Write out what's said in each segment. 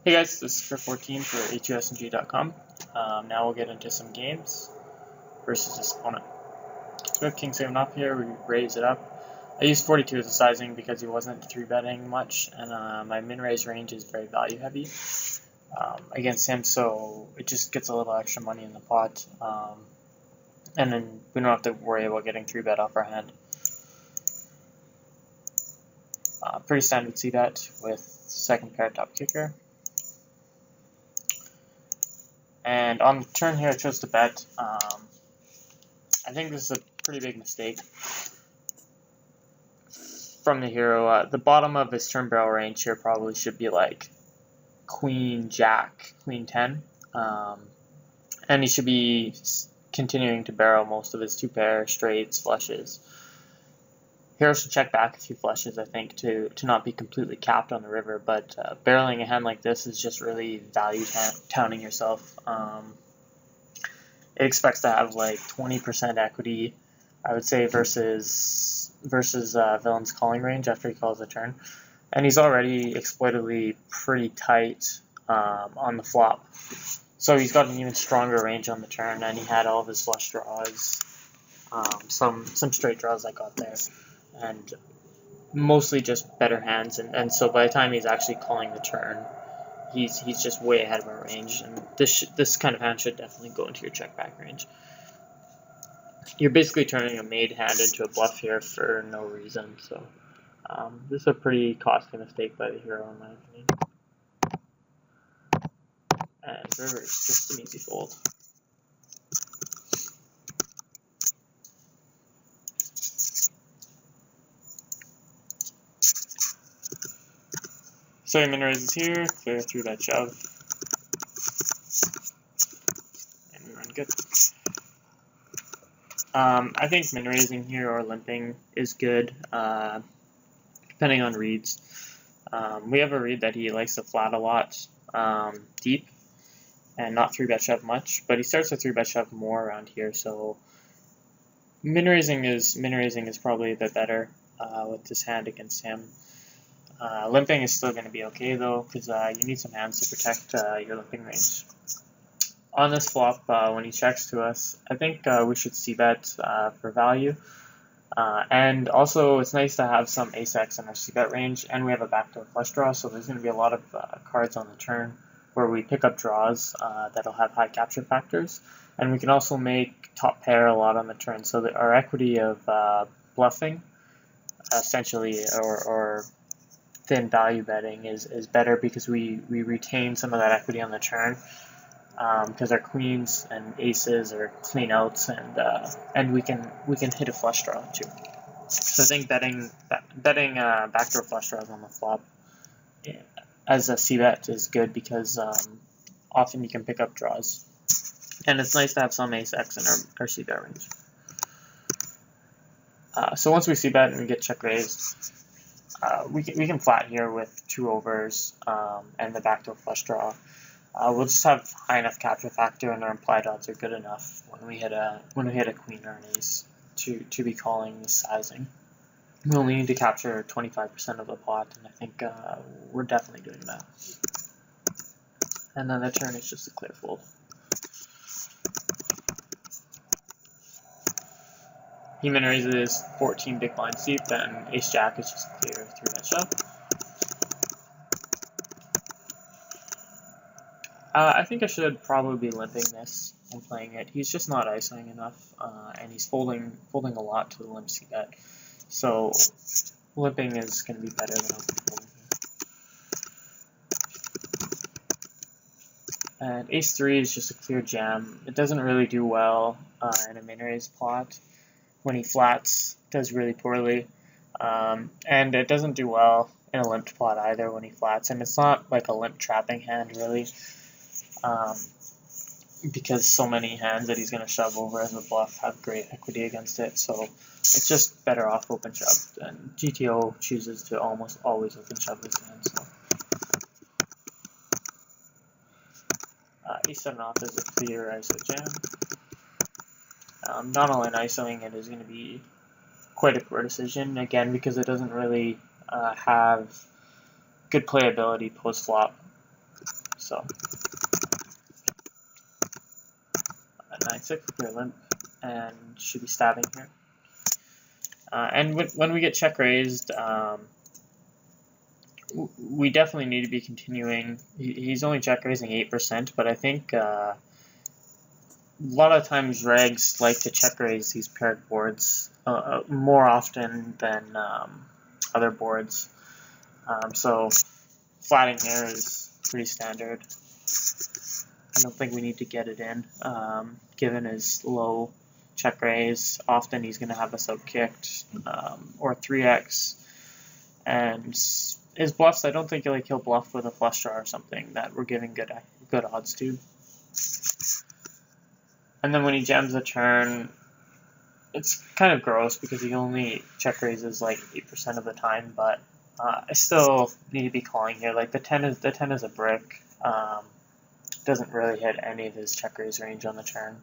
Hey guys, this is currrr14 for a2sng.com. Now we'll get into some games versus this opponent. So we have king 7 off here, we raise it up. I used 42 as a sizing because he wasn't 3-betting much, and my min-raise range is very value heavy against him, so it just gets a little extra money in the pot, and then we don't have to worry about getting 3-bet off our hand. Pretty standard c-bet with second pair top kicker. And on the turn here, I chose to bet. I think this is a pretty big mistake from the hero. The bottom of his turn barrel range here probably should be like Queen Jack, Queen 10. And he should be continuing to barrel most of his 2-pair, straights, flushes. Hero should check back a few flushes, I think, to not be completely capped on the river, but barreling a hand like this is just really value towning yourself. It expects to have like 20% equity, I would say, versus Villain's calling range after he calls a turn. And he's already exploitably pretty tight on the flop. So he's got an even stronger range on the turn, and he had all of his flush draws, some straight draws I got there, and mostly just better hands, and so by the time he's actually calling the turn, he's just way ahead of our range, and this kind of hand should definitely go into your check back range. You're basically turning a made hand into a bluff here for no reason, so this is a pretty costly mistake by the hero in my opinion. And river is just an easy fold. So he min raises here, clear through that shove, and we run good. I think min raising here or limping is good, depending on reads. We have a read that he likes to flat a lot deep and not 3-bet shove much, but he starts to 3-bet shove more around here, so min raising is probably a bit better with this hand against him. Limping is still going to be okay though, because you need some hands to protect your limping range. On this flop, when he checks to us, I think we should c-bet for value. And also, it's nice to have some ace-x in our c-bet range, and we have a backdoor flush draw, so there's going to be a lot of cards on the turn where we pick up draws that'll have high capture factors. And we can also make top pair a lot on the turn, so that our equity of bluffing, essentially, or thin value betting is better because we retain some of that equity on the turn because our queens and aces are clean outs, and we can hit a flush draw too. So I think betting backdoor flush draws on the flop as a c-bet is good because often you can pick up draws, and it's nice to have some ace-x in our c-bet range. So once we c-bet and we get check raised, we can flat here with 2 overs and the backdoor flush draw. We'll just have high enough capture factor, and our implied odds are good enough when we hit a queen or an ace to be calling this sizing. We only need to capture 25% of the pot, and I think we're definitely doing that. And then the turn is just a clear fold. He min raises 14 big blinds deep, then ace jack is just clear through that shove. I think I should probably be limping this and playing it. He's just not ISOing enough, and he's folding a lot to the limp c-bet. So limping is going to be better than folding here. And ace 3 is just a clear jam. It doesn't really do well in a min raise plot. When he flats, it does really poorly, and it doesn't do well in a limped plot either when he flats, and it's not like a limp trapping hand really, because so many hands that he's going to shove over as a bluff have great equity against it, so it's just better off open shoved, and GTO chooses to almost always open shove this hand, so. Ace 7 off is a clear ISO jam. Not only ISOing it is going to be quite a poor decision, again, because it doesn't really have good playability post-flop. So 9-6, clear limp, and should be stabbing here. And when we get check raised, we definitely need to be continuing. He's only check raising 8%, but I think a lot of times regs like to check raise these paired boards more often than other boards. So flatting here is pretty standard. I don't think we need to get it in, given his low check raise. Often he's going to have us out kicked or 3x, and his bluffs, I don't think he'll bluff with a flush draw or something that we're giving good odds to. And then when he jams a turn, it's kind of gross because he only check raises like 8% of the time, but I still need to be calling here. Like the 10 is a brick. Doesn't really hit any of his check raise range on the turn.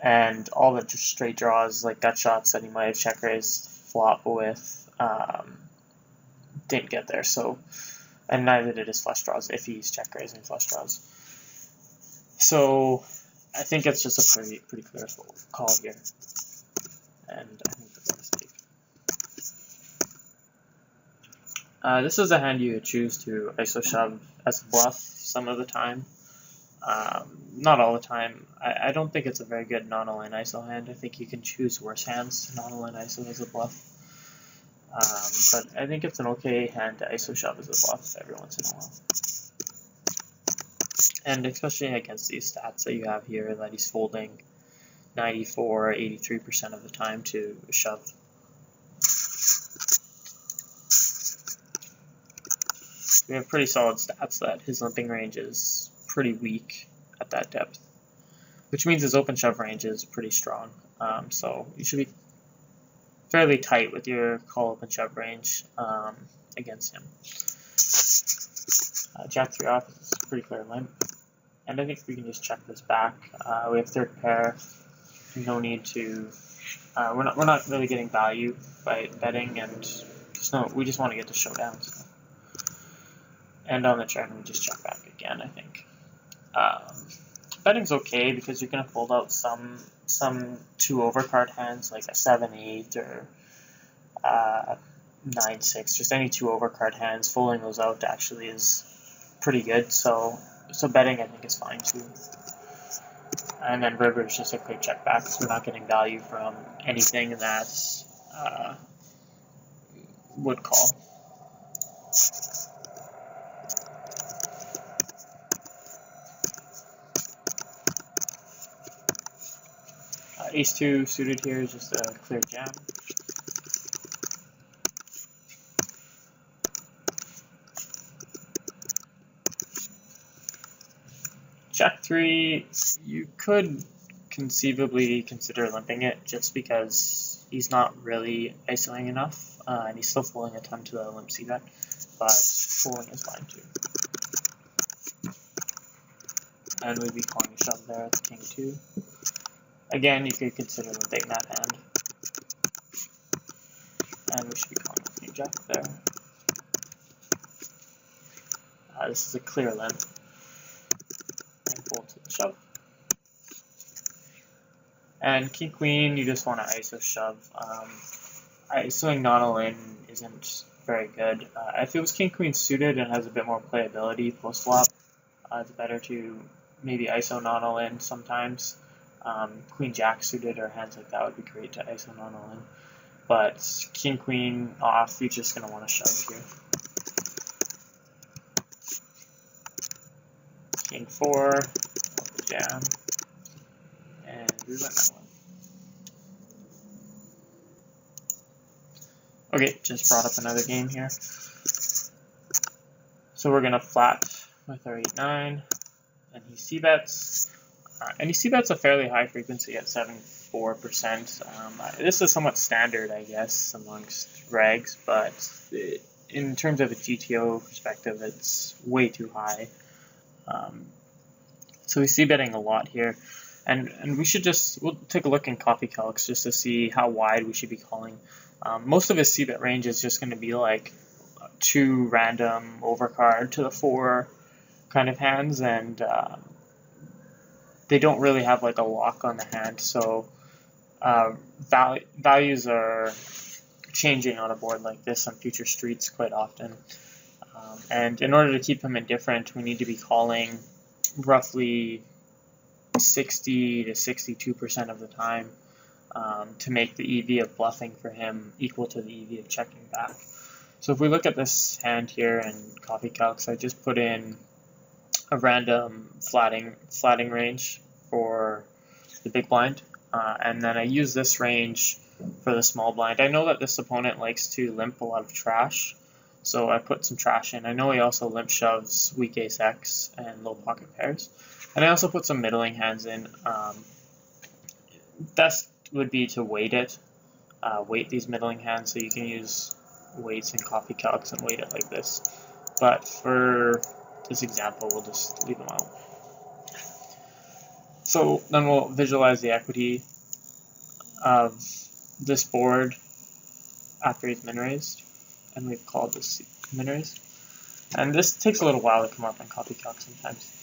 And all the straight draws, like gut shots that he might have check raised flop with, didn't get there. So, and neither did his flush draws if he's check raising flush draws. So I think it's just a pretty clear call here, and I think that's a mistake. This is a hand you would choose to ISO shove as a bluff some of the time. Not all the time. I don't think it's a very good non-all-in ISO hand. I think you can choose worse hands to non-all-in ISO as a bluff. But I think it's an okay hand to ISO shove as a bluff every once in a while. And especially against these stats that you have here, that he's folding 94, 83% of the time to shove. We have pretty solid stats that his limping range is pretty weak at that depth, which means his open shove range is pretty strong. So you should be fairly tight with your call open shove range against him. Jack 3 off is a pretty clear limp, and I think we can just check this back. We have third pair. No need to. We're not really getting value by betting, and we just want to get to showdowns. And on the turn, we just check back again, I think. Betting's okay because you're going to fold out some 2 overcard hands, like a 7-8 or 9-6, just any 2 overcard hands. Folding those out actually is pretty good, so betting I think is fine too. And then river is just a quick check back because we're not getting value from anything that would call. Ace-2 suited here is just a clear jam. Jack 3, you could conceivably consider limping it just because he's not really ISOing enough, and he's still folding a ton to the limp c-bet, but folding is fine too. And we'd be calling a shove there at the king 2. Again, you could consider limping that hand. And we should be calling with king jack there. This is a clear limp. And fold to the shove. And king queen, you just want to ISO shove. ISOing non-all-in isn't very good. If it was king queen suited and has a bit more playability post flop, it's better to maybe ISO non-all-in sometimes. Queen jack suited or hands like that would be great to ISO non-all-in. But king queen off, you're just going to want to shove here. King 4, jam, and we win that one. Okay, just brought up another game here. So we're going to flat with our 8-9, and he c-bets. And he c-bets a fairly high frequency at 74%. This is somewhat standard, I guess, amongst regs, but in terms of a GTO perspective, it's way too high. So we c-betting a lot here, and we'll take a look in coffee calcs just to see how wide we should be calling. Most of his c-bet range is just going to be like 2 random overcard to the 4, kind of hands, and they don't really have like a lock on the hand, so values are changing on a board like this on future streets quite often. And in order to keep him indifferent, we need to be calling roughly 60 to 62% of the time to make the EV of bluffing for him equal to the EV of checking back. So if we look at this hand here in Coffee Calcs, I just put in a random flatting range for the big blind, and then I use this range for the small blind. I know that this opponent likes to limp a lot of trash, so I put some trash in. I know he also limp shoves weak ace X and low pocket pairs, and I also put some middling hands in. Best would be to weight it, weight these middling hands, so you can use weights in Coffee Calcs and weight it like this. But for this example, we'll just leave them out. So then we'll visualize the equity of this board after he's min-raised, and we've called this min-raised. And this takes a little while to come up in Coffee Calc sometimes.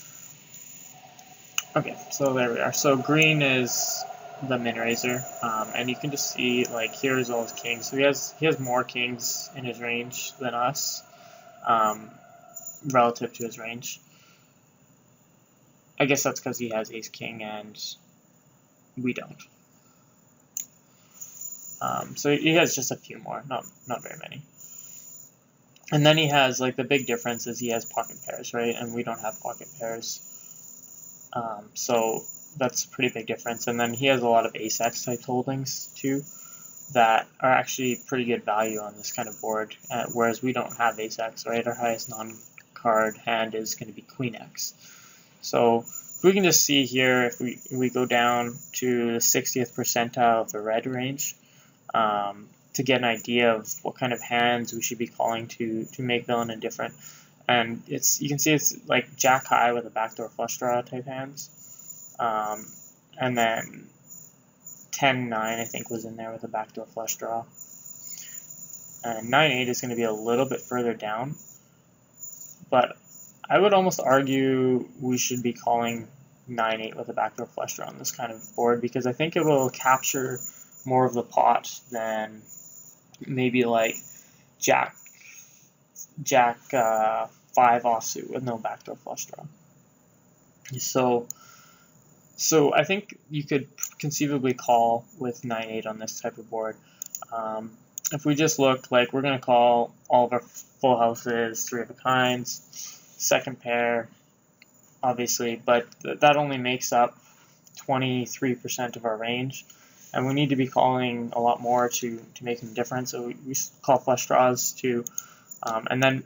Okay, so there we are. So green is the min-raiser, and you can just see, like, here's all his kings. So he has more kings in his range than us, relative to his range. I guess that's because he has ace king and we don't. So he has just a few more, not very many. And then he has, like, the big difference is he has pocket pairs, right? And we don't have pocket pairs. So that's a pretty big difference. And then he has a lot of ace X type holdings too that are actually pretty good value on this kind of board, whereas we don't have ace X, right? Our highest non-card hand is going to be queen X. So if we can just see here, if we go down to the 60th percentile of the red range, to get an idea of what kind of hands we should be calling to make villain indifferent. And you can see it's like jack high with a backdoor flush draw type hands. And then 10-9 I think was in there with a backdoor flush draw. And 9-8 is going to be a little bit further down. But I would almost argue we should be calling 9-8 with a backdoor flush draw on this kind of board, because I think it will capture more of the pot than maybe like Jack 5 offsuit with no backdoor flush draw. So I think you could conceivably call with 9-8 on this type of board. If we just look, like, we're going to call all of our full houses, 3 of a kinds, second pair, obviously, but that only makes up 23% of our range. And we need to be calling a lot more to make them different. So we call flush draws too. And then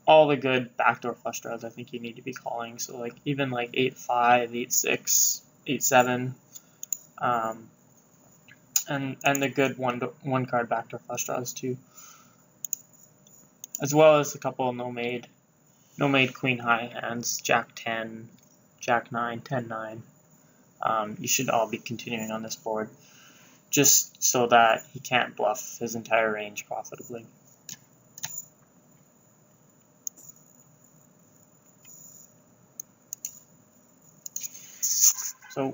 all the good backdoor flush draws I think you need to be calling. So like even like 8-5, 8-6, 8-7, and the good one card backdoor flush draws too. As well as a couple of no-made queen high hands, Jack 10, Jack 9, 10-9. You should all be continuing on this board, just so that he can't bluff his entire range profitably. So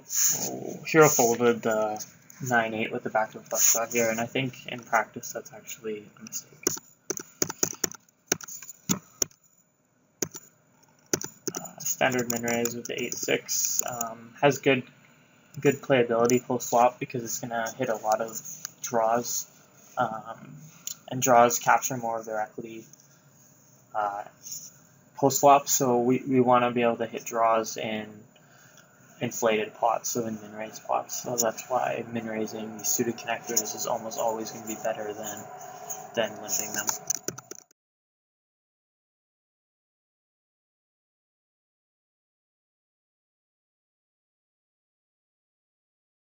Hero folded the 9-8 with the backdoor flush draw here, and I think in practice that's actually a mistake. Standard min raise with the 8-6 has good playability post flop, because it's going to hit a lot of draws, and draws capture more of their equity post flop. So we want to be able to hit draws in inflated pots, so in min raise pots. So that's why min raising these suited connectors is almost always going to be better than limping them.